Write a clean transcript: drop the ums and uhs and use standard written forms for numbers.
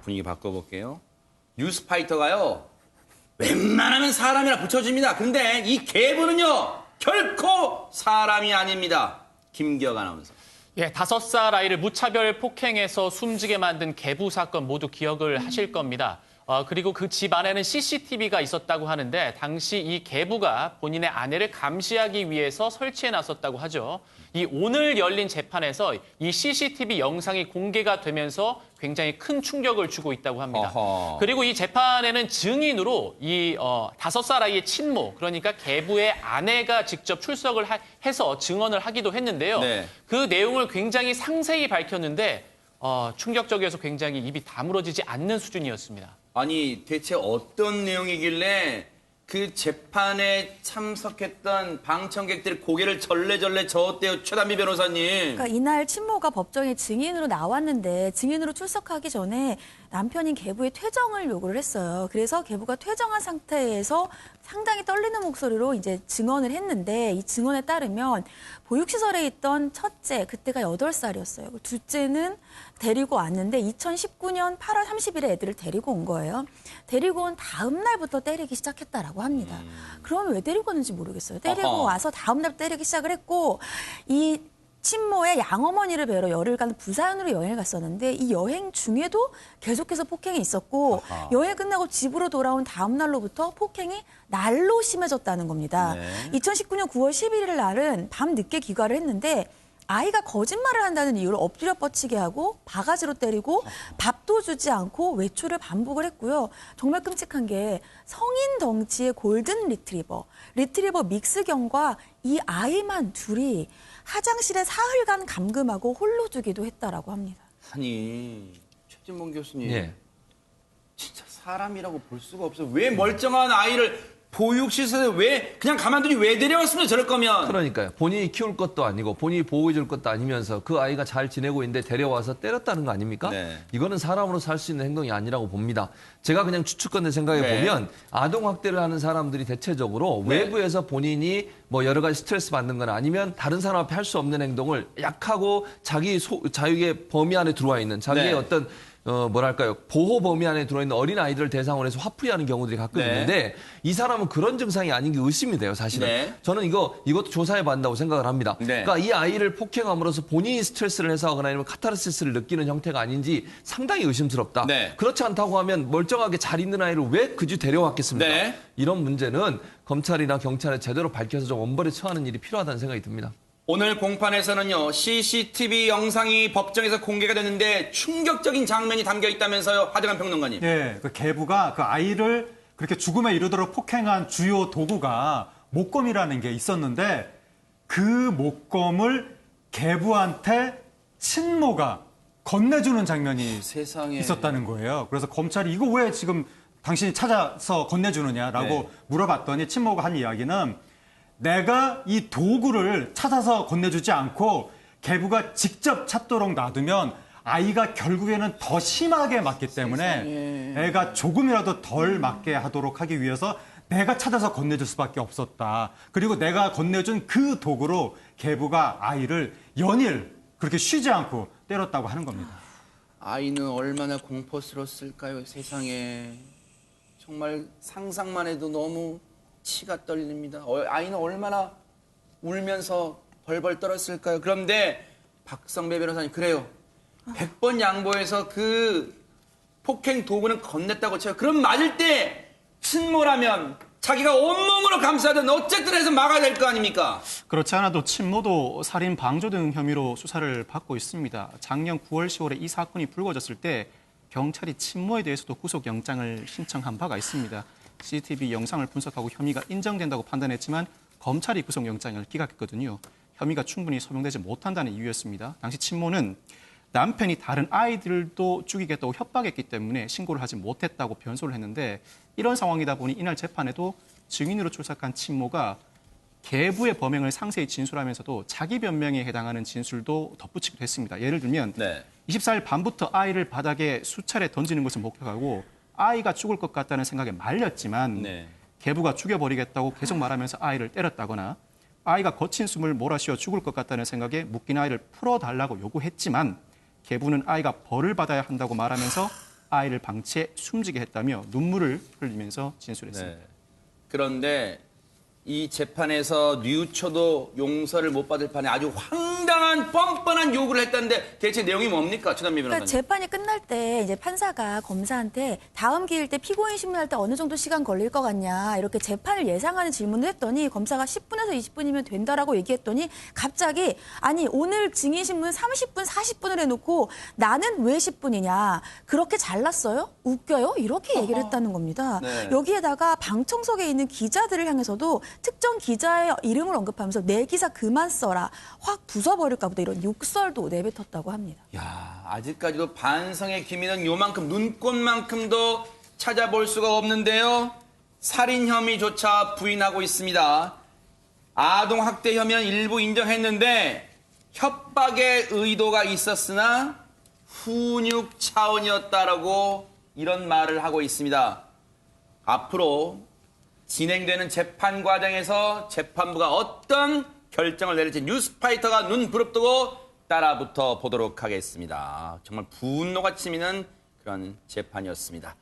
분위기 바꿔볼게요. 뉴스파이터가요. 웬만하면 사람이라 붙여줍니다. 근데 이 계부는요. 결코 사람이 아닙니다. 김기혁 아나운서. 예, 5살 아이를 무차별 폭행해서 숨지게 만든 계부 사건 모두 기억을 하실 겁니다. 그리고 그 집 안에는 CCTV가 있었다고 하는데 당시 이 계부가 본인의 아내를 감시하기 위해서 설치해 놨었다고 하죠. 이 오늘 열린 재판에서 이 CCTV 영상이 공개가 되면서 굉장히 큰 충격을 주고 있다고 합니다. 어허. 그리고 이 재판에는 증인으로 이 5살 아이의 친모, 그러니까 계부의 아내가 직접 출석을 해서 증언을 하기도 했는데요. 네. 그 내용을 굉장히 상세히 밝혔는데 충격적이어서 굉장히 입이 다물어지지 않는 수준이었습니다. 아니 대체 어떤 내용이길래 그 재판에 참석했던 방청객들의 고개를 절레절레 저었대요. 최단비 변호사님. 그러니까 이날 친모가 법정에 증인으로 나왔는데 증인으로 출석하기 전에 남편인 계부의 퇴정을 요구를 했어요. 그래서 계부가 퇴정한 상태에서 상당히 떨리는 목소리로 이제 증언을 했는데 이 증언에 따르면 보육시설에 있던 첫째, 그때가 8살이었어요. 둘째는 데리고 왔는데 2019년 8월 30일에 애들을 데리고 온 거예요. 데리고 온 다음 날부터 때리기 시작했다라고 합니다. 그러면 왜 데리고 왔는지 모르겠어요. 데리고 어허. 와서 다음 날 때리기 시작을 했고 이 친모의 양어머니를 뵈러 열흘간 부산으로 여행을 갔었는데 이 여행 중에도 계속해서 폭행이 있었고 아하. 여행 끝나고 집으로 돌아온 다음 날로부터 폭행이 날로 심해졌다는 겁니다. 네. 2019년 9월 11일 날은 밤 늦게 귀가를 했는데 아이가 거짓말을 한다는 이유로 엎드려 뻗치게 하고 바가지로 때리고 밥도 주지 않고 외출을 반복을 했고요. 정말 끔찍한 게 성인 덩치의 골든 리트리버 믹스견과 이 아이만 둘이 화장실에 사흘간 감금하고 홀로 두기도 했다라고 합니다. 아니 최진봉 교수님. 예. 진짜 사람이라고 볼 수가 없어요. 왜 멀쩡한 아이를 보육시설에 왜 그냥 가만두니 왜 데려왔습니까? 저럴 거면. 그러니까요. 본인이 키울 것도 아니고 본인이 보호해줄 것도 아니면서 그 아이가 잘 지내고 있는데 데려와서 때렸다는 거 아닙니까? 네. 이거는 사람으로 살 수 있는 행동이 아니라고 봅니다. 제가 그냥 추측컨대 생각해 네. 보면 아동학대를 하는 사람들이 대체적으로 네. 외부에서 본인이 뭐 여러 가지 스트레스 받는 거나 아니면 다른 사람 앞에 할 수 없는 행동을 약하고 자기 자유의 범위 안에 들어와 있는 자기의 네. 어떤 뭐랄까요, 보호 범위 안에 들어있는 어린 아이들을 대상으로 해서 화풀이하는 경우들이 가끔 네. 있는데 이 사람은 그런 증상이 아닌 게 의심이 돼요, 사실은. 네. 저는 이것도 조사해 봐야 생각을 합니다. 네. 그러니까 이 아이를 폭행함으로써 본인이 스트레스를 해소하거나 아니면 카타르시스를 느끼는 형태가 아닌지 상당히 의심스럽다. 네. 그렇지 않다고 하면 멀쩡하게 잘 있는 아이를 왜 그주 데려왔겠습니까? 네. 이런 문제는 검찰이나 경찰에 제대로 밝혀서 좀 엄벌에 처하는 일이 필요하다는 생각이 듭니다. 오늘 공판에서는요. CCTV 영상이 법정에서 공개가 됐는데 충격적인 장면이 담겨 있다면서요. 하정한 평론가님. 예, 그 계부가 그 아이를 그렇게 죽음에 이르도록 폭행한 주요 도구가 목검이라는 게 있었는데 그 목검을 계부한테 친모가 건네주는 장면이 세상에. 있었다는 거예요. 그래서 검찰이 이거 왜 지금 당신이 찾아서 건네주느냐라고 네. 물어봤더니 친모가 한 이야기는 내가 이 도구를 찾아서 건네주지 않고 계부가 직접 찾도록 놔두면 아이가 결국에는 더 심하게 맞기 때문에 애가 조금이라도 덜 맞게 하도록 하기 위해서 내가 찾아서 건네줄 수밖에 없었다. 그리고 내가 건네준 그 도구로 계부가 아이를 연일 그렇게 쉬지 않고 때렸다고 하는 겁니다. 아이는 얼마나 공포스러웠을까요? 세상에. 정말 상상만 해도 너무 치가 떨립니다. 아이는 얼마나 울면서 벌벌 떨었을까요? 그런데 박성배 변호사님 그래요. 100번 양보해서 그 폭행 도구는 건넸다고 쳐요. 그럼 맞을 때 친모라면 자기가 온몸으로 감싸든 어쨌든 해서 막아야 될 거 아닙니까? 그렇지 않아도 친모도 살인 방조 등 혐의로 수사를 받고 있습니다. 작년 9월 10월에 이 사건이 불거졌을 때 경찰이 친모에 대해서도 구속영장을 신청한 바가 있습니다. CCTV 영상을 분석하고 혐의가 인정된다고 판단했지만 검찰이 구속영장을 기각했거든요. 혐의가 충분히 소명되지 못한다는 이유였습니다. 당시 친모는 남편이 다른 아이들도 죽이겠다고 협박했기 때문에 신고를 하지 못했다고 변소를 했는데 이런 상황이다 보니 이날 재판에도 증인으로 출석한 친모가 계부의 범행을 상세히 진술하면서도 자기 변명에 해당하는 진술도 덧붙이기도 했습니다. 예를 들면 네. 24일 밤부터 아이를 바닥에 수차례 던지는 것을 목격하고 아이가 죽을 것 같다는 생각에 말렸지만 네. 계부가 죽여버리겠다고 계속 말하면서 아이를 때렸다거나 아이가 거친 숨을 몰아쉬어 죽을 것 같다는 생각에 묶인 아이를 풀어달라고 요구했지만 계부는 아이가 벌을 받아야 한다고 말하면서 아이를 방치해 숨지게 했다며 눈물을 흘리면서 진술했습니다. 네. 그런데 이 재판에서 류초도 용서를 못 받을 판에 아주 황당한 뻔뻔한 요구를 했다는데 대체 내용이 뭡니까? 최단미 그러니까 변호사님. 재판이 끝날 때 이제 판사가 검사한테 다음 기일 때 피고인 신문할 때 어느 정도 시간 걸릴 것 같냐 이렇게 재판을 예상하는 질문을 했더니 검사가 10분에서 20분이면 된다라고 얘기했더니 갑자기 아니 오늘 증인 신문 30분 40분을 해놓고 나는 왜 10분이냐 그렇게 잘났어요? 웃겨요? 이렇게 얘기를 했다는 겁니다. 네. 여기에다가 방청석에 있는 기자들을 향해서도 특정 기자의 이름을 언급하면서 내 기사 그만 써라 확 부숴버릴까 보다 이런 욕설도 내뱉었다고 합니다. 야, 아직까지도 반성의 기미는 요만큼 눈꽃만큼도 찾아볼 수가 없는데요. 살인 혐의조차 부인하고 있습니다. 아동 학대 혐의는 일부 인정했는데 협박의 의도가 있었으나 훈육 차원이었다라고 이런 말을 하고 있습니다. 앞으로 진행되는 재판 과정에서 재판부가 어떤 결정을 내릴지 뉴스파이터가 눈 부릅뜨고 따라붙어 보도록 하겠습니다. 정말 분노가 치미는 그런 재판이었습니다.